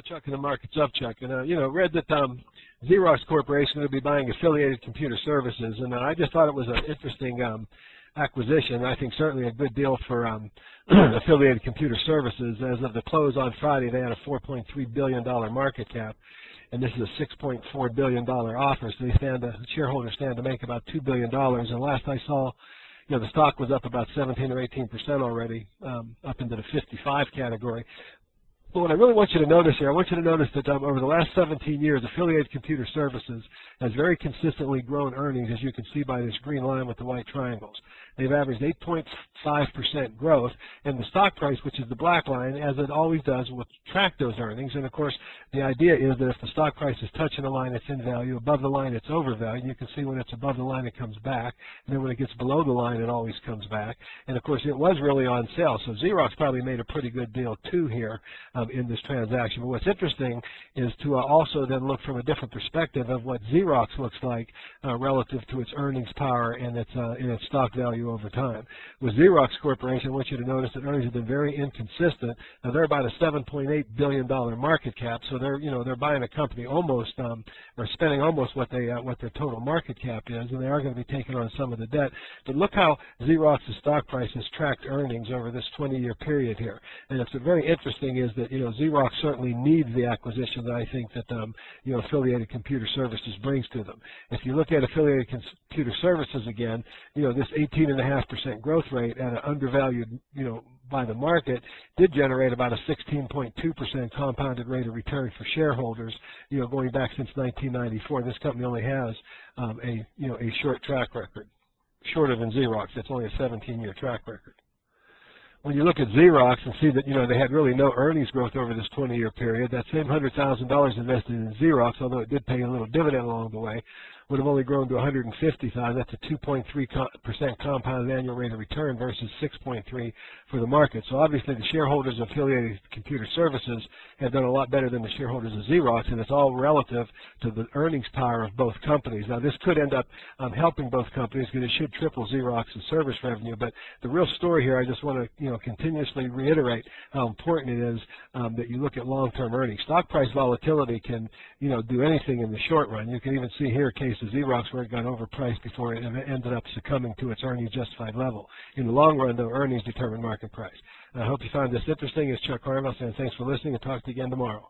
to Chuck in the Markets of Chuck. And, read that Xerox Corporation will be buying Affiliated Computer Services. And I just thought it was an interesting acquisition. I think certainly a good deal for Affiliated Computer Services. As of the close on Friday, they had a $4.3 billion market cap. And this is a $6.4 billion offer. So shareholders stand to make about $2 billion. And last I saw, the stock was up about 17 or 18% already, up into the 55 category. But what I really want you to notice here, I want you to notice that over the last 17 years, Affiliated Computer Services has very consistently grown earnings, as you can see by this green line with the white triangles. They've averaged 8.5% growth, and the stock price, which is the black line, as it always does, will track those earnings. And, of course, the idea is that if the stock price is touching the line, it's in value. Above the line, it's overvalued. You can see when it's above the line, it comes back. And then when it gets below the line, it always comes back. And, of course, it was really on sale. So Xerox probably made a pretty good deal, too, here in this transaction. But what's interesting is to also then look from a different perspective of what Xerox looks like relative to its earnings power and its stock value over time. With Xerox Corporation, I want you to notice that earnings have been very inconsistent. Now they're about a $7.8 billion market cap, so they're buying a company almost or spending almost what their total market cap is, and they are going to be taking on some of the debt. But look how Xerox's stock price has tracked earnings over this 20-year period here. And it's very interesting is that Xerox certainly needs the acquisition that I think that Affiliated Computer Services brings to them. If you look at Affiliated Computer Services again, this 18.5% growth rate at an undervalued, by the market did generate about a 16.2% compounded rate of return for shareholders, going back since 1994. This company only has a short track record, shorter than Xerox. It's only a 17-year track record. When you look at Xerox and see that, they had really no earnings growth over this 20-year period, that same $100,000 invested in Xerox, although it did pay a little dividend along the way, would have only grown to $150,000. That's a 2.3% compounded annual rate of return versus 6.3% for the market. So obviously the shareholders of Affiliated Computer Services have done a lot better than the shareholders of Xerox, and it's all relative to the earnings power of both companies. Now this could end up helping both companies because it should triple Xerox's service revenue. But the real story here, I just want to continuously reiterate how important it is that you look at long-term earnings. Stock price volatility can do anything in the short run. You can even see here a case of Xerox where it got overpriced before it ended up succumbing to its earnings justified level. In the long run, though, earnings determine market price. I hope you found this interesting. It's Chuck Harmel saying thanks for listening, and talk to you again tomorrow.